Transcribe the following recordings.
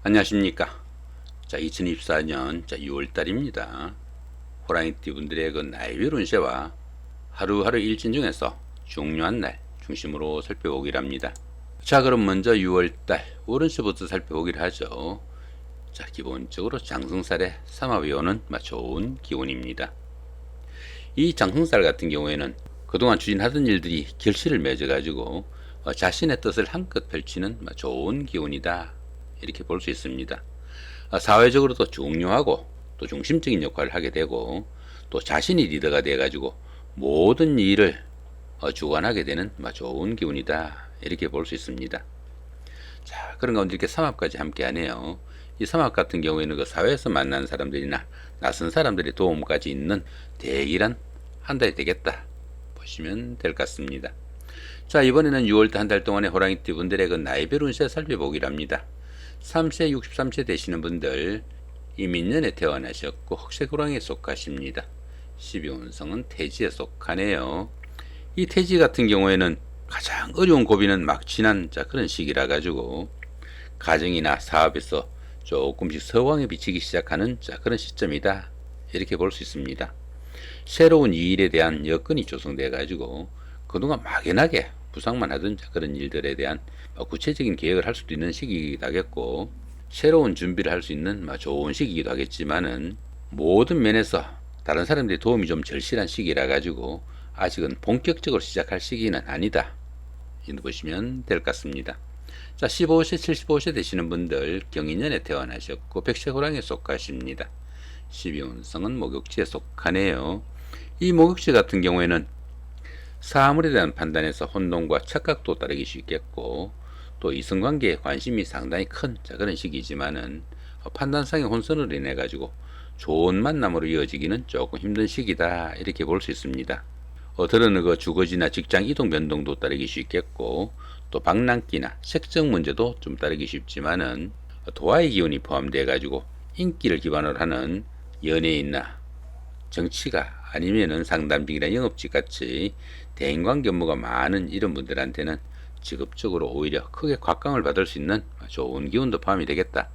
안녕하십니까. 2024년 6월달입니다. 호랑이띠 분들의 그 나이별 운세와 하루하루 일진 중에서 중요한 날 중심으로 살펴보기를 합니다. 그럼 먼저 6월달 월운세부터 살펴보기를 하죠. 기본적으로 장성살의 삼합이 오는 좋은 기운입니다. 이 장성살 같은 경우에는 그동안 추진하던 일들이 결실을 맺어가지고 자신의 뜻을 한껏 펼치는 좋은 기운이다, 이렇게 볼 수 있습니다. 사회적으로도 중요하고 또 중심적인 역할을 하게 되고, 또 자신이 리더가 돼가지고 모든 일을 주관하게 되는 좋은 기운이다, 이렇게 볼 수 있습니다. 그런 가운데 이렇게 삼합까지 함께 하네요. 이 삼합 같은 경우에는 그 사회에서 만난 사람들이나 낯선 사람들의 도움까지 있는 대기란 한 달이 되겠다 보시면 될 것 같습니다. 이번에는 6월달 한 달 동안의 호랑이띠 분들의 그 나이별 운세 살펴보기를 합니다. 3세, 63세 되시는 분들, 이 민년에 태어나셨고 흑색 호랑이에 속하십니다. 12운성은 태지에 속하네요. 이 태지 같은 경우에는 가장 어려운 고비는 막 지난 그런 시기라 가지고 가정이나 사업에서 조금씩 서황에 비치기 시작하는 그런 시점이다, 이렇게 볼 수 있습니다. 새로운 일에 대한 여건이 조성돼 가지고 그동안 막연하게 부상만 하던 그런 일들에 대한 구체적인 계획을 할 수도 있는 시기이기도 하겠고, 새로운 준비를 할 수 있는 좋은 시기이기도 하겠지만은, 모든 면에서 다른 사람들의 도움이 좀 절실한 시기라 가지고 아직은 본격적으로 시작할 시기는 아니다, 이렇게 보시면 될 것 같습니다. 15세, 75세 되시는 분들, 경인년에 태어나셨고 백색 호랑이에 속하십니다. 12운성은 목욕지에 속하네요. 이 목욕지 같은 경우에는 사물에 대한 판단에서 혼동과 착각도 따르기 쉽겠고, 또 이성관계에 관심이 상당히 큰 그런 시기지만은 판단상의 혼선으로 인해 가지고 좋은 만남으로 이어지기는 조금 힘든 시기다, 이렇게 볼 수 있습니다. 어떨은 그 주거지나 직장 이동 변동도 따르기 쉽겠고, 또 방랑기나 색적 문제도 좀 따르기 쉽지만은 도화의 기운이 포함되어 가지고 인기를 기반으로 하는 연예인나 정치가 아니면은 상담직이나 영업직 같이 대인관계 업무가 많은 이런 분들한테는 직업적으로 오히려 크게 곽강을 받을 수 있는 좋은 기운도 포함이 되겠다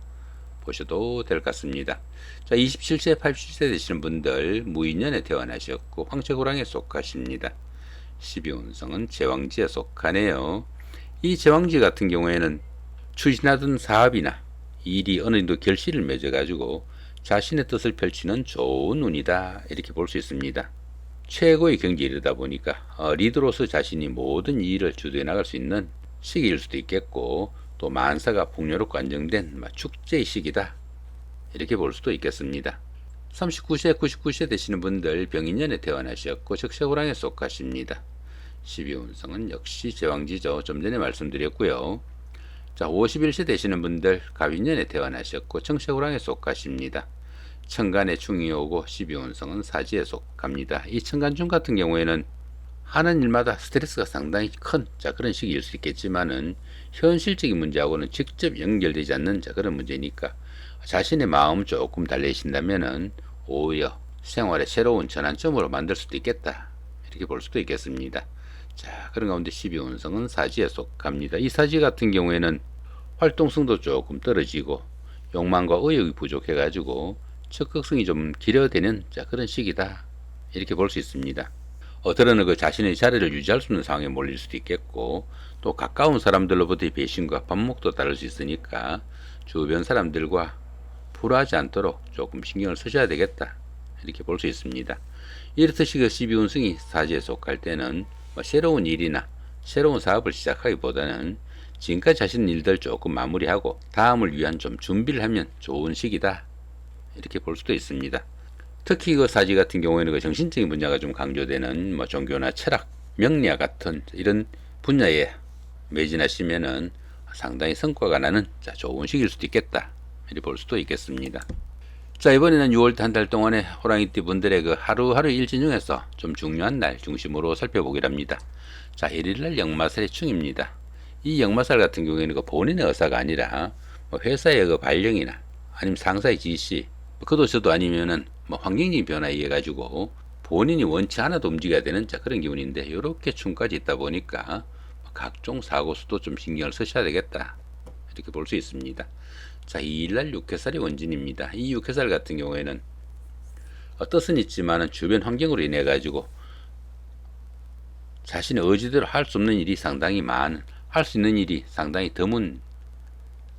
보셔도 될 것 같습니다. 27세, 87세 되시는 분들, 무인년에 태어나셨고 황색 호랑이에 속하십니다. 12운성은 제왕지에 속하네요. 이 제왕지 같은 경우에는 추진하던 사업이나 일이 어느 정도 결실을 맺어가지고 자신의 뜻을 펼치는 좋은 운이다, 이렇게 볼 수 있습니다. 최고의 경지에 이르다 보니까 리더로서 자신이 모든 일을 주도해 나갈 수 있는 시기일 수도 있겠고, 또 만사가 풍요롭고 안정된 축제의 시기다, 이렇게 볼 수도 있겠습니다. 39세, 99세 되시는 분들, 병인년에 태어나셨고 적색 호랑이에 속하십니다. 12운성은 역시 제왕지죠. 좀 전에 말씀드렸고요. 51세 되시는 분들, 갑인년에 태어나셨고 청색 호랑이에 속하십니다. 천간에 충이 오고 12운성은 사지에 속합니다. 이 천간중 같은 경우에는 하는 일마다 스트레스가 상당히 큰 그런 시기일 수 있겠지만은, 현실적인 문제하고는 직접 연결되지 않는 그런 문제니까 자신의 마음을 조금 달래신다면은 오히려 생활의 새로운 전환점으로 만들 수도 있겠다, 이렇게 볼 수도 있겠습니다. 그런 가운데 12운성은 사지에 속합니다. 이 사지 같은 경우에는 활동성도 조금 떨어지고 욕망과 의욕이 부족해 가지고 적극성이 좀 길어지는 그런 시기다, 이렇게 볼 수 있습니다. 어떨은 그 자신의 자리를 유지할 수 있는 상황에 몰릴 수도 있겠고, 또 가까운 사람들로부터의 배신과 반목도 따를 수 있으니까 주변 사람들과 불화하지 않도록 조금 신경을 쓰셔야 되겠다, 이렇게 볼 수 있습니다. 이렇듯이 그 12운성이 사지에 속할 때는 새로운 일이나 새로운 사업을 시작하기보다는 지금까지 하신 일들 조금 마무리하고 다음을 위한 좀 준비를 하면 좋은 시기다, 이렇게 볼 수도 있습니다. 특히 그 사지 같은 경우에는 그 정신적인 분야가 좀 강조되는 종교나 철학, 명리학 같은 이런 분야에 매진하시면은 상당히 성과가 나는 좋은 시기일 수도 있겠다, 이렇게 볼 수도 있겠습니다. 이번에는 6월달 한 달 동안의 호랑이띠 분들의 그 하루하루 일진 중에서 좀 중요한 날 중심으로 살펴보기를 합니다. 1일날 역마살의 충입니다. 이 역마살 같은 경우에는 그 본인의 의사가 아니라 회사의 그 발령이나 아니면 상사의 지시, 그도 저도 아니면은 환경적인 변화에 의해 가지고 본인이 원치 않아도 움직여야 되는 그런 기운인데, 이렇게 충까지 있다 보니까 각종 사고 수도 좀 신경을 쓰셔야 되겠다, 이렇게 볼 수 있습니다. 자, 2일날 육회살이 원진입니다. 이 육회살 같은 경우에는 뜻은 있지만은 주변 환경으로 인해 가지고 자신의 의지대로 할 수 없는 일이 상당히 많은, 할 수 있는 일이 상당히 드문,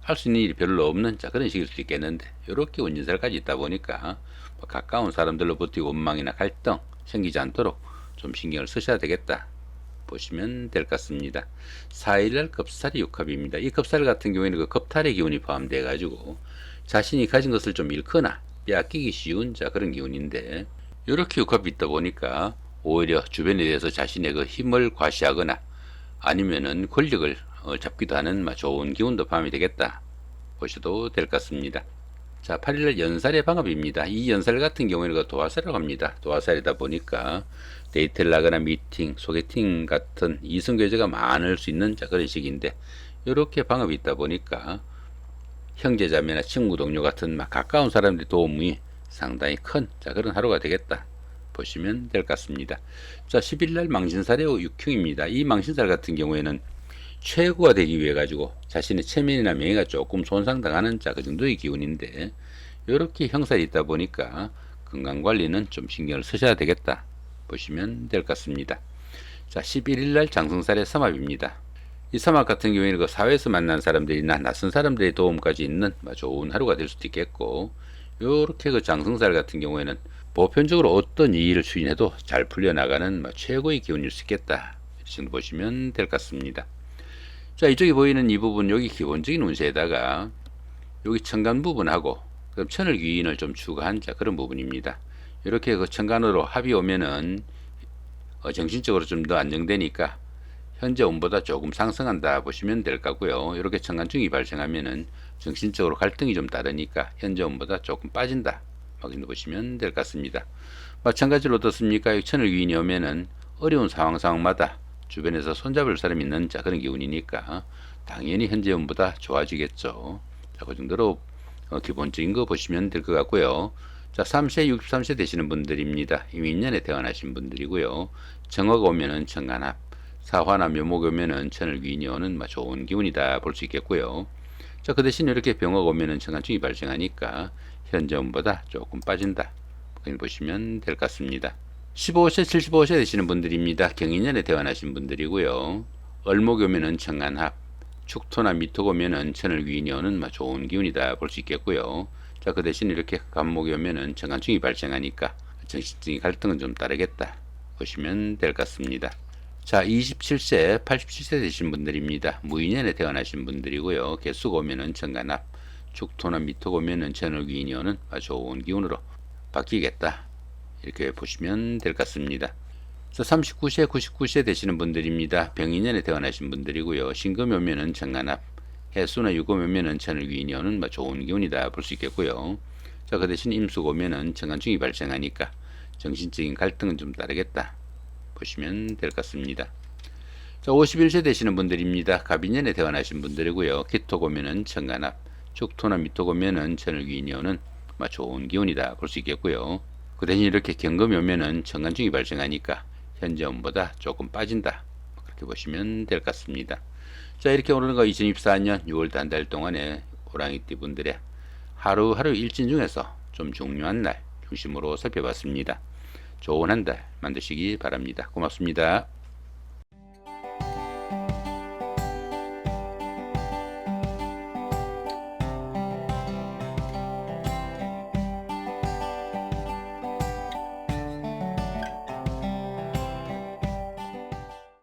할 수 있는 일이 별로 없는 그런 식일 수 있겠는데, 이렇게 원진살까지 있다 보니까 가까운 사람들로 버티고 원망이나 갈등 생기지 않도록 좀 신경을 쓰셔야 되겠다 보시면 될 것 같습니다. 4일날 겁살이 육합입니다. 이 겁살 같은 경우에는 그 겁탈의 기운이 포함되어 가지고 자신이 가진 것을 좀 잃거나 빼앗기기 쉬운 그런 기운인데, 이렇게 육합이 있다 보니까 오히려 주변에 대해서 자신의 그 힘을 과시하거나 아니면은 권력을 잡기도 하는 좋은 기운도 포함이 되겠다 보셔도 될 것 같습니다. 자, 8일날 연살의 방합입니다. 이 연살 같은 경우에는 그 도화살이라고 합니다. 도화살이다 보니까 데이트를 나거나 미팅, 소개팅 같은 이성교제가 많을 수 있는 그런 시기인데, 이렇게 방합이 있다 보니까 형제자매나 친구 동료 같은 가까운 사람들의 도움이 상당히 큰 그런 하루가 되겠다 보시면 될 것 같습니다. 자, 10일날 망신살의 육흉입니다. 이 망신살 같은 경우에는 최고가 되기 위해 가지고 자신의 체면이나 명예가 조금 손상당하는 그 정도의 기운인데, 이렇게 형살이 있다 보니까 건강관리는 좀 신경을 쓰셔야 되겠다 보시면 될 것 같습니다. 자, 11일날 장성살의 삼합입니다. 이 삼합 같은 경우에는 그 사회에서 만난 사람들이나 낯선 사람들의 도움까지 있는 좋은 하루가 될 수도 있겠고, 요렇게 그 장성살 같은 경우에는 보편적으로 어떤 일을 추진해도 잘 풀려나가는 최고의 기운일 수 있겠다 이렇게 정도 보시면 될 것 같습니다. 자, 이쪽에 보이는 이 부분, 여기 기본적인 운세에다가 여기 천간 부분하고 그럼 천을 귀인을 좀 추가한 그런 부분입니다. 이렇게 그 천간으로 합이 오면은 정신적으로 좀 더 안정되니까 현재 운보다 조금 상승한다 보시면 될 거고요. 이렇게 천간중이 발생하면은 정신적으로 갈등이 좀 다르니까 현재 운보다 조금 빠진다 확인해 보시면 될 것 같습니다. 마찬가지로 어떻습니까? 천을 귀인이 오면은 어려운 상황마다 주변에서 손잡을 사람이 있는 그런 기운이니까 당연히 현재 운보다 좋아지겠죠. 자, 그 정도로 기본적인 거 보시면 될 것 같고요. 자, 3세, 63세 되시는 분들입니다. 임인년에 태어나신 분들이고요. 정화가 오면은 천간합, 사화나 묘목이 오면은 천을 귀인이 오는 좋은 기운이다 볼 수 있겠고요. 자, 그 대신 이렇게 병화가 오면은 천간충이 발생하니까 현재 운보다 조금 빠진다 보시면 될 것 같습니다. 15세, 75세 되시는 분들입니다. 경인년에 태어나신 분들이고요. 을목이 오면은 천간합, 축토나 미토가 오면은 천을 귀인이 오는 좋은 기운이다 볼 수 있겠고요. 자, 그 대신 이렇게 간목이 오면은 천간충이 발생하니까 정신적인 갈등은 좀 따르겠다 보시면 될 것 같습니다. 자, 27세, 87세 되신 분들입니다. 무인년에 태어나신 분들이고요. 개수가 오면은 천간합, 축토나 미토가 오면은 천을 귀인이 오는 좋은 기운으로 바뀌겠다 이렇게 보시면 될 것 같습니다. 39세, 99세 되시는 분들입니다. 병인년에 태어나신 분들이고요. 신금이 오면은 천간합, 해수나 유금이 오면은 천을 귀인이 오는 좋은 기운이다 볼 수 있겠고요. 자, 그 대신 임수가 오면은 천간충이 발생하니까 정신적인 갈등은 좀 따르겠다 보시면 될 것 같습니다. 자, 51세 되시는 분들입니다. 갑인년에 태어나신 분들이고요. 기토가 오면은 천간합, 축토나 미토가 오면은 천을 귀인이 오는 좋은 기운이다 볼 수 있겠고요. 그 대신 이렇게 경금이 오면은 천간충이 발생하니까 현재 운보다 조금 빠진다 그렇게 보시면 될 것 같습니다. 자, 이렇게 오늘은 2024년 6월 한 달 동안에 호랑이띠 분들의 하루하루 일진 중에서 좀 중요한 날 중심으로 살펴봤습니다. 좋은 한 달 만드시기 바랍니다. 고맙습니다.